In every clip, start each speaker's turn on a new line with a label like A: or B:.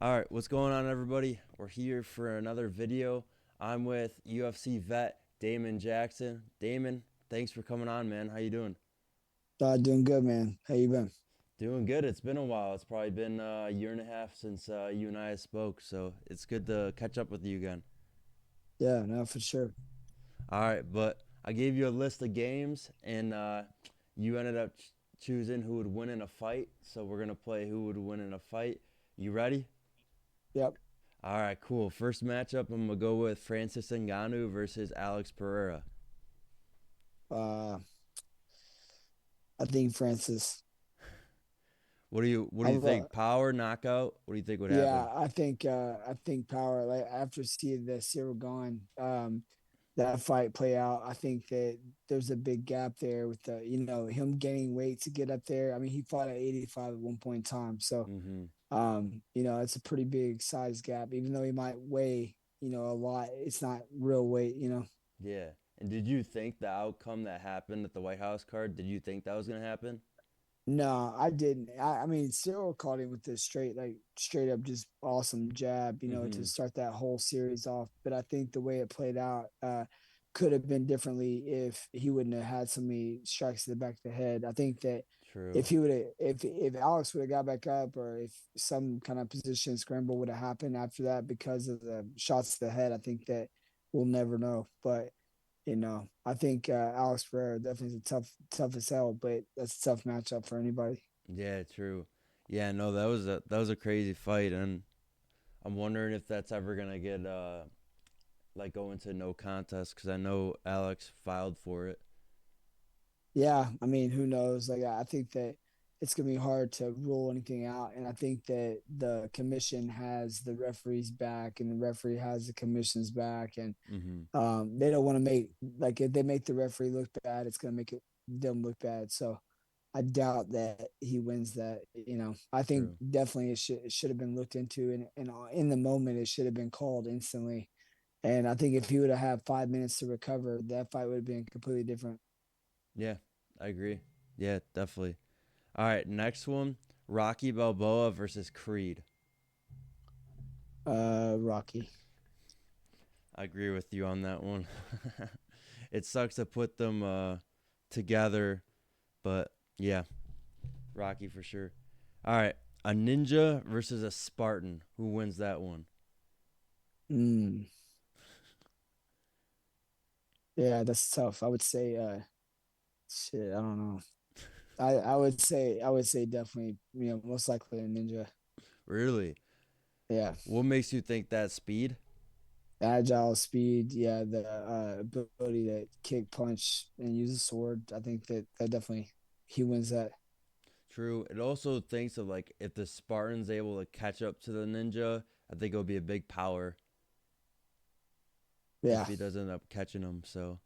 A: All right, what's going on, everybody? We're here for another video. I'm with UFC vet Damon Jackson. Damon, thanks for coming on, man. How you doing?
B: Doing good, man. How you been?
A: Doing good. It's been a while. It's probably been a year and a half since you and I spoke, so it's good to catch up with you again.
B: Yeah, no, for sure.
A: All right, but I gave you a list of games, and you ended up choosing who would win in a fight. So we're gonna play who would win in a fight. You ready?
B: Yep.
A: All right, cool. First matchup, I'm gonna go with Francis Ngannou versus Alex Pereira.
B: Uh, I think Francis.
A: What do you
B: I'm
A: think? Power knockout? What do you think would
B: yeah,
A: happen?
B: I think power. Like after seeing the Cyril gone, that fight play out, I think that there's a big gap there with him gaining weight to get up there. I mean, he fought at 85 at one point in time, so
A: Mm-hmm.
B: it's a pretty big size gap. Even though he might weigh, a lot, it's not real weight.
A: Yeah. And did you think the outcome that happened at the White House card? Did you think that was gonna happen?
B: No, I didn't. I mean, Cyril caught him with this straight up, just awesome jab,
A: Mm-hmm.
B: to start that whole series off. But I think the way it played out could have been differently if he wouldn't have had so many strikes to the back of the head. I think that
A: True.
B: if he would have, if Alex would have got back up, or if some kind of position scramble would have happened after that because of the shots to the head, I think that we'll never know. But I think Alex Pereira definitely is a tough as hell, but that's a tough matchup for anybody.
A: Yeah, true. Yeah, no, that was a crazy fight, and I'm wondering if that's ever gonna get like go into no contest because I know Alex filed for it.
B: Yeah, I mean, who knows? Like, I think that it's gonna be hard to rule anything out, and I think that the commission has the referees back, and the referee has the commission's back, and
A: Mm-hmm.
B: they don't want to make like if they make the referee look bad, it's gonna make them look bad. So I doubt that he wins that. I think
A: True.
B: definitely it should have been looked into, and in the moment it should have been called instantly. And I think if he would have had 5 minutes to recover, that fight would have been completely different.
A: Yeah, I agree. Yeah, definitely. All right, next one: Rocky Balboa versus Creed.
B: Rocky.
A: I agree with you on that one. It sucks to put them together, but yeah, Rocky for sure. All right, a ninja versus a Spartan. Who wins that one?
B: Mm, yeah, that's tough. I would say, shit. I don't know. I would say definitely, most likely a ninja.
A: Really?
B: Yeah,
A: What makes you think that speed?
B: agile, speed. Yeah, the ability to kick, punch, and use a sword. I think that definitely he wins that.
A: True. It also thinks of like if the Spartan's able to catch up to the ninja, I think it'll be a big power if
B: Yeah.
A: he doesn't end up catching him. So,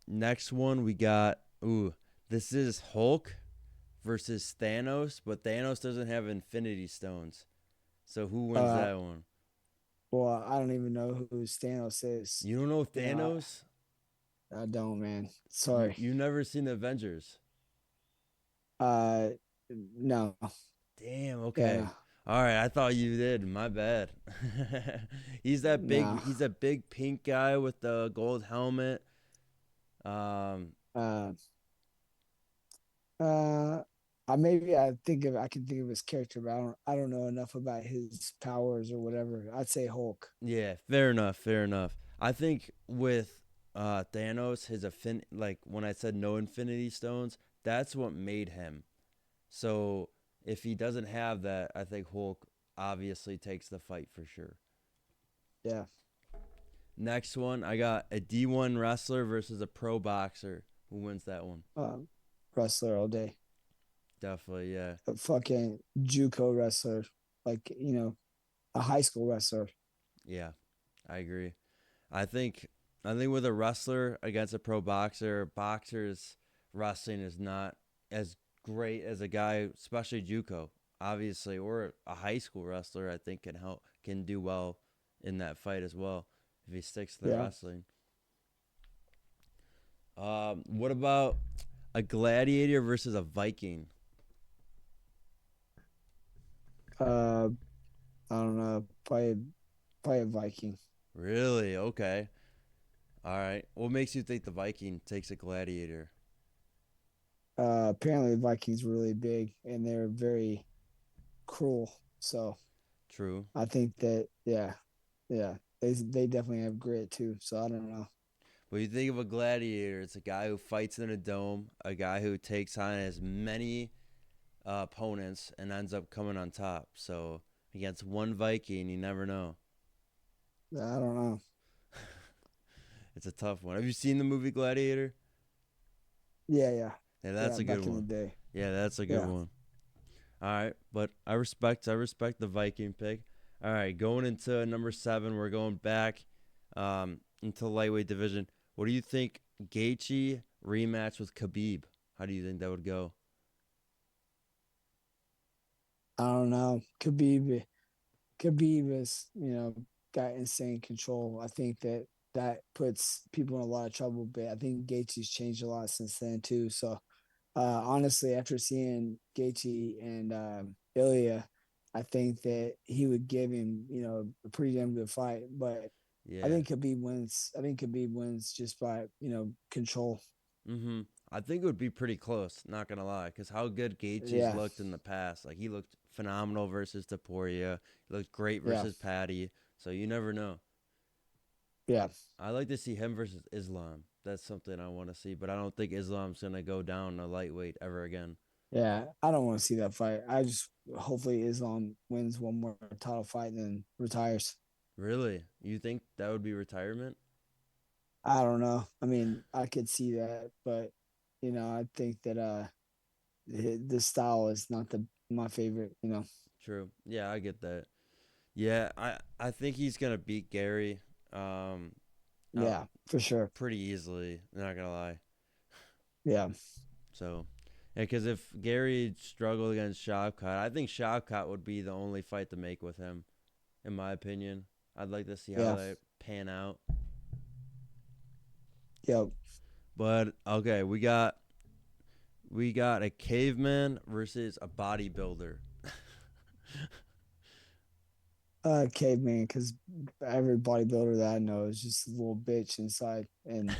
A: next one we got. Ooh, this is Hulk versus Thanos, but Thanos doesn't have Infinity Stones. So who wins
B: Uh,
A: that one?
B: well, I don't even know who Thanos is.
A: You don't know
B: You know, I,
A: Thanos?
B: I don't, man.
A: You
B: Sorry.
A: you never seen the Avengers?
B: Uh, no.
A: Damn.
B: Yeah, no,
A: Okay. All right. I thought you did. My bad. He's that big.
B: no.
A: He's that big pink guy with the gold helmet. Um.
B: Uh, uh, I can think of his character, but I don't know enough about his powers or whatever. I'd say Hulk.
A: Yeah. Fair enough. Fair enough. I think with Thanos, his like when I said no Infinity Stones, that's what made him. So if he doesn't have that, I think Hulk obviously takes the fight for sure.
B: Yeah.
A: Next one, I got a D1 wrestler versus a pro boxer. Who wins that one?
B: Um, Wrestler all day.
A: Definitely, yeah.
B: A fucking JUCO wrestler, like a high school wrestler.
A: Yeah, I agree. I think I think with a wrestler against a pro boxer, boxers wrestling is not as great as a guy, especially JUCO, obviously, or a high school wrestler. I think can do well in that fight as well if he sticks to the
B: Yeah.
A: wrestling. What about a gladiator versus a Viking?
B: Uh, I don't know. Probably a Viking.
A: Really? Okay. All right. What makes you think the Viking takes a gladiator?
B: Apparently, the Vikings were really big and they're very cruel. So
A: True.
B: I think that yeah, they definitely have grit too. So I don't know.
A: When you think of a gladiator, it's a guy who fights in a dome, a guy who takes on as many opponents and ends up coming on top. So against one Viking, you never know.
B: I don't know.
A: It's a tough one. Have you seen the movie Gladiator?
B: Yeah, yeah,
A: Yeah, that's
B: yeah.
A: a good
B: Back in the
A: one.
B: day.
A: Yeah, that's a good
B: Yeah.
A: one. All right, but I respect the Viking pick. All right, going into number 7, we're going back into lightweight division. What do you think Gaethje rematch with Khabib? How do you think that would go?
B: I don't know. Khabib is, got insane control. I think that that puts people in a lot of trouble. But I think Gaethje's changed a lot since then too. So honestly, after seeing Gaethje and Ilya, I think that he would give him, a pretty damn good fight. But I
A: Yeah.
B: think Khabib wins. I think Khabib wins just by control.
A: Mm-hmm. I think it would be pretty close, not gonna lie, because how good Gaethje's
B: Yeah,
A: looked in the past. Like he looked phenomenal versus Taporia. He looked great
B: yeah,
A: versus Patty. So you never know.
B: yeah,
A: I like to see him versus Islam. That's something I want to see, but I don't think Islam's gonna go down a lightweight ever again.
B: yeah. I don't want to see that fight. I just hopefully Islam wins one more title fight and then retires.
A: Really? You think that would be retirement?
B: I don't know. I mean, I could see that, but I think that the style is not the my favorite.
A: True. Yeah, I get that. Yeah, I think he's gonna beat Gary, um, out
B: Yeah, for sure.
A: pretty easily. Not gonna lie.
B: Yeah,
A: So, yeah, because if Gary struggled against Shavkat, I think Shavkat would be the only fight to make with him, in my opinion. I'd like to see how
B: yeah,
A: that pan out.
B: yeah.
A: But okay, we got a caveman versus a bodybuilder.
B: Caveman, because every bodybuilder that I know is just a little bitch inside, and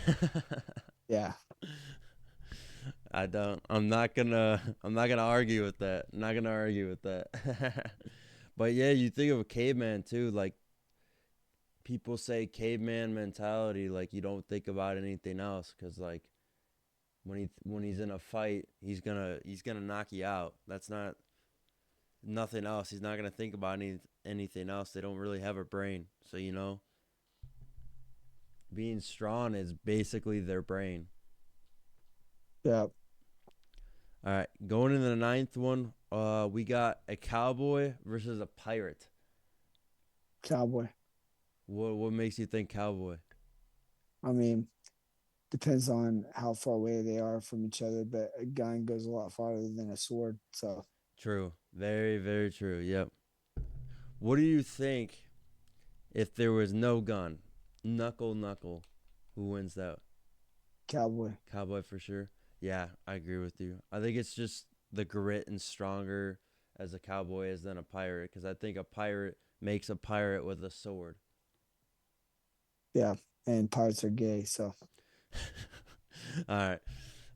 B: yeah,
A: I don't. I'm not gonna argue with that. I'm not gonna argue with that. But yeah, you think of a caveman too. Like people say, caveman mentality. Like you don't think about anything else, because like when he's in a fight, he's gonna knock you out. That's not nothing else. He's not gonna think about anything else. They don't really have a brain, so being strong is basically their brain.
B: yeah.
A: All right, going into the ninth one, we got a cowboy versus a pirate.
B: Cowboy.
A: What makes you think cowboy?
B: I mean, depends on how far away they are from each other, but a gun goes a lot farther than a sword. So
A: True, very very true. Yep. What do you think if there was no gun, knuckle knuckle? Who wins that?
B: cowboy.
A: Cowboy for sure. Yeah, I agree with you. I think it's just the grit and stronger as a cowboy is than a pirate, because I think a pirate makes a pirate with a sword.
B: Yeah, and pirates are gay. So
A: All right,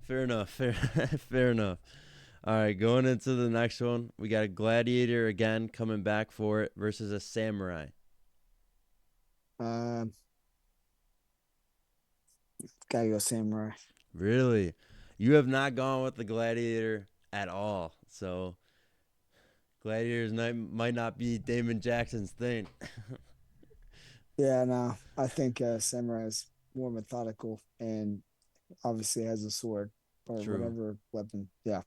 A: fair enough. Fair, fair enough. All right, going into the next one, we got a gladiator again coming back for it versus a samurai.
B: um, gotta go samurai.
A: Really, you have not gone with the gladiator at all. So gladiators might not be Damon Jackson's thing.
B: Yeah, no, I think samurai is more methodical and obviously has a sword or
A: True.
B: whatever weapon. Yeah,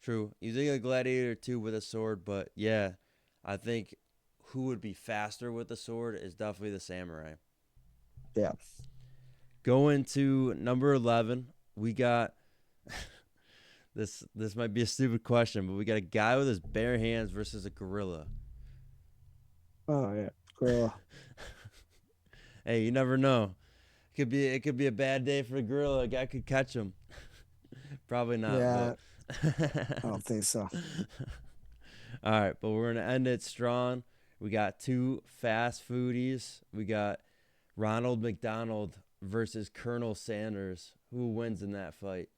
A: True. You think a gladiator too with a sword, but yeah, I think who would be faster with the sword is definitely the samurai.
B: yeah.
A: Going to number 11, we got this might be a stupid question, but we got a guy with his bare hands versus a gorilla.
B: Oh yeah, gorilla.
A: Hey, you never know. It could be a bad day for the gorilla. A guy could catch him. Probably not, but
B: Yeah, I don't think so.
A: All right, but we're gonna end it strong. We got two fast foodies. We got Ronald McDonald versus Colonel Sanders. Who wins in that fight?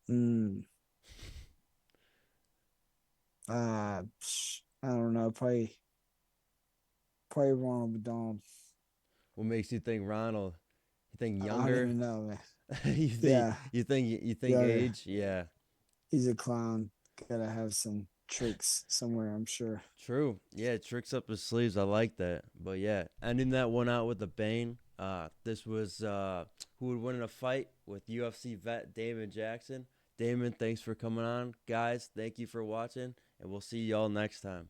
B: Mm, I don't know. Probably Ronald McDonald.
A: What makes you think Ronald? You think
B: I don't
A: younger?
B: even know, man.
A: you think
B: Yeah,
A: you think
B: younger.
A: age? Yeah.
B: He's a clown. Gotta have some tricks somewhere, I'm sure.
A: True. Yeah, tricks up his sleeves. I like that. But yeah, ending that one out with a bang. This was who would win in a fight with UFC vet Damon Jackson. Damon, thanks for coming on. Guys, thank you for watching, and we'll see y'all next time.